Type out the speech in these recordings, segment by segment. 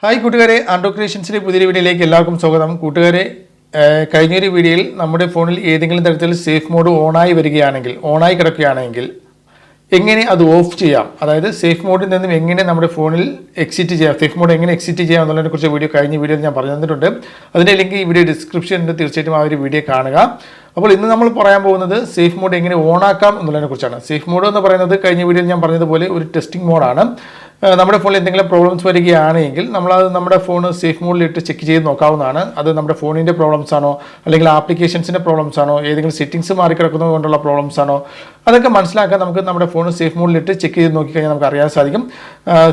Hi കൂട്ടുകാരെ, ആൻഡ്രോ ക്രിയേഷൻസിൻ്റെ പുതിയൊരു വീഡിയോയിലേക്ക് എല്ലാവർക്കും സ്വാഗതം. കൂട്ടുകാരെ, കഴിഞ്ഞൊരു വീഡിയോയിൽ നമ്മുടെ ഫോണിൽ ഏതെങ്കിലും തരത്തിൽ സേഫ് മോഡ് ഓണായി കിടക്കുകയാണെങ്കിൽ എങ്ങനെ അത് ഓഫ് ചെയ്യാം, അതായത് സേഫ് മോഡിൽ നിന്നും എങ്ങനെ നമ്മുടെ ഫോണിൽ എക്സിറ്റ് ചെയ്യാം, സേഫ് മോഡ് എങ്ങനെ എക്സിറ്റ് ചെയ്യാം എന്നുള്ളതിനെക്കുറിച്ച് കഴിഞ്ഞ വീഡിയോയിൽ ഞാൻ പറഞ്ഞു തന്നിട്ടുണ്ട്. അതിൻ്റെ ലിങ്ക് ഈ വീഡിയോ ഡിസ്ക്രിപ്ഷനിൽ തീർച്ചയായിട്ടും ആ ഒരു വീഡിയോ കാണുക. അപ്പോൾ ഇന്ന് നമ്മൾ പറയാൻ പോകുന്നത് സേഫ് മോഡ് എങ്ങനെ ഓണാക്കാം എന്നുള്ളതിനെക്കുറിച്ചാണ്. സേഫ് മോഡ് എന്ന് പറയുന്നത് കഴിഞ്ഞ വീഡിയോയിൽ ഞാൻ പറഞ്ഞതുപോലെ ഒരു ടെസ്റ്റിംഗ് മോഡാണ്. നമ്മുടെ ഫോണിൽ എന്തെങ്കിലും പ്രോബ്ലംസ് വരികയാണെങ്കിൽ നമ്മളത് നമ്മുടെ ഫോൺ സേഫ് മോഡിലിട്ട് ചെക്ക് ചെയ്ത് നോക്കാവുന്നതാണ്. അത് നമ്മുടെ ഫോണിൻ്റെ പ്രോബ്ലംസ് ആണോ, അല്ലെങ്കിൽ ആപ്ലിക്കേഷൻസിൻ്റെ പ്രോബ്ലംസ് ആണോ, ഏതെങ്കിലും സെറ്റിംഗ്സ് മാറിക്കിടക്കുന്നത് കൊണ്ടുള്ള പ്രോബ്ലംസ് ആണോ, അതൊക്കെ മനസ്സിലാക്കാൻ നമുക്ക് നമ്മുടെ ഫോൺ സേഫ് മോഡിലിട്ട് ചെക്ക് ചെയ്ത് നോക്കിക്കഴിഞ്ഞാൽ നമുക്ക് അറിയാൻ സാധിക്കും.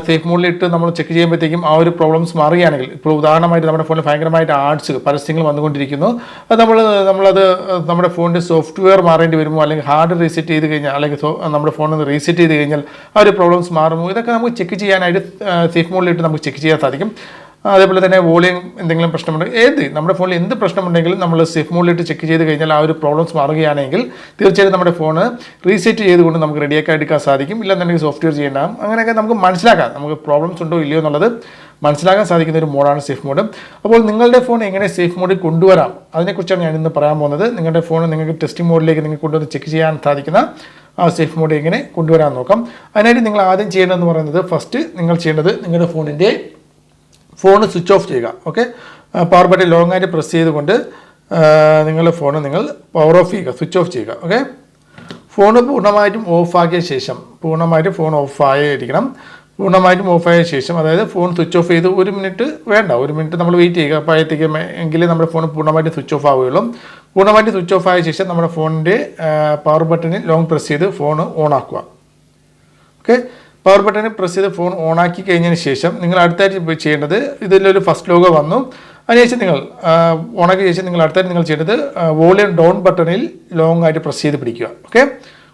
സേഫ് മോഡിലിട്ട് നമ്മൾ ചെക്ക് ചെയ്യുമ്പോഴത്തേക്കും ആ ഒരു പ്രോബ്ലംസ് മാറുകയാണെങ്കിൽ, ഇപ്പോൾ ഉദാഹരണമായിട്ട് നമ്മുടെ ഫോണിൽ ഭയങ്കരമായിട്ട് ആഡ്സ് പരസ്യങ്ങൾ വന്നുകൊണ്ടിരിക്കുന്നു, അത് നമ്മളത് നമ്മുടെ ഫോണിൻ്റെ സോഫ്റ്റ്വെയർ മാറേണ്ടി വരുമോ, അല്ലെങ്കിൽ ഹാർഡ് റീസെറ്റ് ചെയ്ത് കഴിഞ്ഞാൽ, അല്ലെങ്കിൽ നമ്മുടെ ഫോണിൽ റീസെറ്റ് ചെയ്ത് കഴിഞ്ഞാൽ ആ ഒരു പ്രോബ്ലംസ് മാറുമോ, ഇതൊക്കെ നമുക്ക് ചെക്ക് ചെയ്യാനായിട്ട് സേഫ് മോഡിലിട്ട് നമുക്ക് ചെക്ക് ചെയ്യാൻ സാധിക്കും. അതേപോലെ തന്നെ വോളിയം എന്തെങ്കിലും പ്രശ്നമുണ്ടെങ്കിൽ, നമ്മുടെ ഫോണിൽ എന്ത് പ്രശ്നമുണ്ടെങ്കിലും നമ്മൾ സേഫ് മോഡിലിട്ട് ചെക്ക് ചെയ്ത് കഴിഞ്ഞാൽ ആ ഒരു പ്രോബ്ലംസ് മാറുകയാണെങ്കിൽ തീർച്ചയായിട്ടും നമ്മുടെ ഫോൺ റീസെറ്റ് ചെയ്തുകൊണ്ട് നമുക്ക് റെഡിയാക്കി എടുക്കാൻ സാധിക്കും. ഇല്ലെന്നുണ്ടെങ്കിൽ സോഫ്റ്റ്വെയർ ചെയ്യേണ്ടാകും. അങ്ങനെയൊക്കെ നമുക്ക് മനസ്സിലാക്കാം, നമുക്ക് പ്രോബ്ലംസ് ഉണ്ടോ ഇല്ലയോ എന്നുള്ളത് മനസ്സിലാക്കാൻ സാധിക്കുന്ന ഒരു മോഡാണ് സേഫ് മോഡ്. അപ്പോൾ നിങ്ങളുടെ ഫോൺ എങ്ങനെ സേഫ് മോഡിൽ കൊണ്ടുവരാം, അതിനെക്കുറിച്ചാണ് ഞാൻ ഇന്ന് പറയാൻ പോകുന്നത്. നിങ്ങളുടെ ഫോൺ നിങ്ങൾക്ക് ടെസ്റ്റിംഗ് മോഡിലേക്ക് നിങ്ങൾക്ക് കൊണ്ടുവന്ന് ചെക്ക് ചെയ്യാൻ സാധിക്കുന്ന ആ സേഫ് മോഡ് എങ്ങനെ കൊണ്ടുവരാൻ നോക്കാം. അതിനായിട്ട് നിങ്ങൾ ആദ്യം ചെയ്യേണ്ടതെന്ന് പറയുന്നത്, ഫസ്റ്റ് നിങ്ങൾ ചെയ്യേണ്ടത് നിങ്ങളുടെ ഫോൺ സ്വിച്ച് ഓഫ് ചെയ്യുക. ഓക്കെ, പവർ ബട്ടൺ ലോങ് ആയിട്ട് പ്രസ് ചെയ്തുകൊണ്ട് നിങ്ങളുടെ ഫോൺ നിങ്ങൾ പവർ ഓഫ് ചെയ്യുക, സ്വിച്ച് ഓഫ് ചെയ്യുക. ഓക്കെ, ഫോൺ പൂർണ്ണമായിട്ടും ഓഫാക്കിയ ശേഷം, ഫോൺ ഓഫായിരിക്കണം. പൂർണ്ണമായിട്ടും ഓഫായ ശേഷം, അതായത് ഫോൺ സ്വിച്ച് ഓഫ് ചെയ്ത് 1 മിനിറ്റ് വേണ്ട, 1 മിനിറ്റ് നമ്മൾ വെയിറ്റ് ചെയ്യുക. അപ്പോഴത്തേക്ക് എങ്കിലേ നമ്മുടെ ഫോൺ പൂർണ്ണമായിട്ട് സ്വിച്ച് ഓഫ് ആവുകയുള്ളൂ. പൂർണ്ണമായിട്ട് സ്വിച്ച് ഓഫ് ആയ ശേഷം നമ്മുടെ ഫോണിൻ്റെ പവർ ബട്ടണിൽ ലോങ് പ്രസ് ചെയ്ത് ഫോൺ ഓൺ ആക്കുക. ഓക്കെ, പവർ ബട്ടണിൽ പ്രസ് ചെയ്ത് ഫോൺ ഓണാക്കി കഴിഞ്ഞതിന് ശേഷം നിങ്ങൾ അടുത്തായിട്ട് ചെയ്യേണ്ടത്, ഇതിലൊരു ഫസ്റ്റ് ലോഗോ വന്നു, അതിനുശേഷം നിങ്ങൾ ഓണാക്കിയ ശേഷം നിങ്ങൾ അടുത്തായിട്ട് നിങ്ങൾ ചെയ്യേണ്ടത് വോളിയം ഡൗൺ ബട്ടണിൽ ലോങ് ആയിട്ട് പ്രസ് ചെയ്ത് പിടിക്കുക. ഓക്കെ,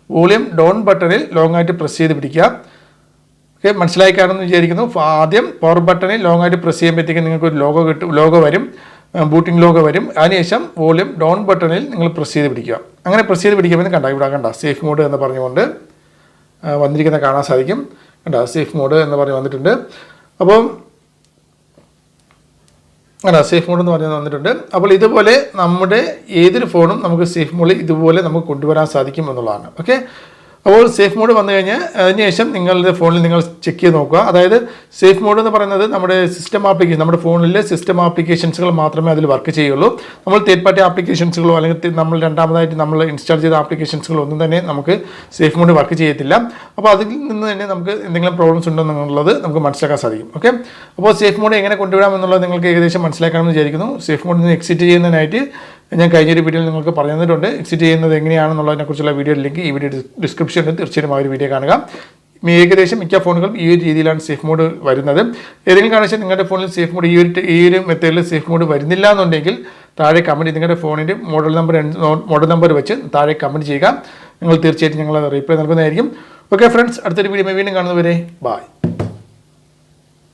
വോളിയം ഡൗൺ ബട്ടണിൽ ലോങ് ആയിട്ട് പ്രസ് ചെയ്ത് പിടിക്കുക. ഓക്കെ, മനസ്സിലായി കാണുമെന്ന് വിചാരിക്കുന്നു. ആദ്യം പവർ ബട്ടണിൽ ലോങ് ആയിട്ട് പ്രസ് ചെയ്യുമ്പോഴത്തേക്കും നിങ്ങൾക്ക് ഒരു ലോഗോ വരും, ബൂട്ടിംഗ് ലോഗോ വരും. അതിനുശേഷം വോളിയം ഡൗൺ ബട്ടണിൽ നിങ്ങൾ പ്രസ് ചെയ്ത് പിടിക്കുക. അങ്ങനെ പ്രസ് ചെയ്ത് പിടിക്കുമ്പോൾ ഇവിടെ കണ്ട സേഫ് മോഡ് എന്ന് പറഞ്ഞുകൊണ്ട് വന്നിരിക്കുന്ന കാണാൻ സാധിക്കും. സേഫ് മോഡ് എന്ന് പറഞ്ഞ് വന്നിട്ടുണ്ട്. അപ്പം സേഫ് മോഡ് എന്ന് പറഞ്ഞ് വന്നിട്ടുണ്ട്. അപ്പോൾ ഇതുപോലെ നമ്മുടെ ഏതൊരു ഫോണും നമുക്ക് സേഫ് മോഡിൽ ഇതുപോലെ നമുക്ക് കൊണ്ടുവരാൻ സാധിക്കും എന്നുള്ളതാണ്. ഓക്കെ, അപ്പോൾ സേഫ് മോഡ് വന്നു കഴിഞ്ഞാൽ അതിനുശേഷം നിങ്ങളുടെ ഫോണിൽ നിങ്ങൾ ചെക്ക് ചെയ്ത് നോക്കുക. അതായത് സേഫ് മോഡ് എന്ന് പറയുന്നത് നമ്മുടെ നമ്മുടെ ഫോണിലെ സിസ്റ്റം ആപ്ലിക്കേഷൻസുകൾ മാത്രമേ അതിൽ വർക്ക് ചെയ്യുള്ളൂ. നമ്മൾ തേർഡ് പാർട്ടി ആപ്ലിക്കേഷൻസുകളോ അല്ലെങ്കിൽ നമ്മൾ രണ്ടാമതായിട്ട് നമ്മൾ ഇൻസ്റ്റാൾ ചെയ്ത ആപ്ലിക്കേഷൻസുകളോ ഒന്നും തന്നെ നമുക്ക് സേഫ് മോഡ് വർക്ക് ചെയ്യത്തില്ല. അപ്പോൾ അതിൽ നിന്ന് തന്നെ നമുക്ക് എന്തെങ്കിലും പ്രോബ്ലംസ് ഉണ്ടോ എന്നുള്ളത് നമുക്ക് മനസ്സിലാക്കാൻ സാധിക്കും. ഓക്കെ, അപ്പോൾ സേഫ് മോഡ് എങ്ങനെ കൊണ്ടുവരാം എന്നുള്ളത് നിങ്ങൾക്ക് ഏകദേശം മനസ്സിലാക്കാമെന്ന് വിചാരിക്കുന്നു. സേഫ് മോഡിൽ നിന്ന് എക്സിറ്റ് ചെയ്യുന്നതിനായിട്ട് ഞാൻ കഴിഞ്ഞൊരു വീഡിയോയിൽ നിങ്ങൾക്ക് പറഞ്ഞു തന്നിട്ടുണ്ട്. എക്സിറ്റ് ചെയ്യുന്നത് എങ്ങനെയാണെന്നുള്ളതിനെക്കുറിച്ചുള്ള വീഡിയോ ലിങ്ക് ഈ വീഡിയോ ഡിസ്ക്രിപ്ഷനിൽ തീർച്ചയായും ആ ഒരു വീഡിയോ കാണുക. ഏകദേശം മിക്ക ഫോണുകളും ഈ ഒരു രീതിയിലാണ് സേഫ് മോഡ് വരുന്നത്. ഏതെങ്കിലും കാരണവശാൽ നിങ്ങളുടെ ഫോണിൽ സേഫ് മോഡ് ഈ ഒരു മെത്തേഡിൽ സേഫ് മോഡ് വരുന്നില്ല എന്നുണ്ടെങ്കിൽ താഴെ കമൻറ്റ്, നിങ്ങളുടെ ഫോണിൻ്റെ മോഡൽ നമ്പർ വെച്ച് താഴെ കമൻറ്റ് ചെയ്യുക. നിങ്ങൾ തീർച്ചയായിട്ടും ഞങ്ങൾ റീപ്ലൈ നൽകുന്നതായിരിക്കും. ഓക്കെ ഫ്രണ്ട്സ്, അടുത്തൊരു വീഡിയോ വീണ്ടും കാണുന്നവരെ ബൈ.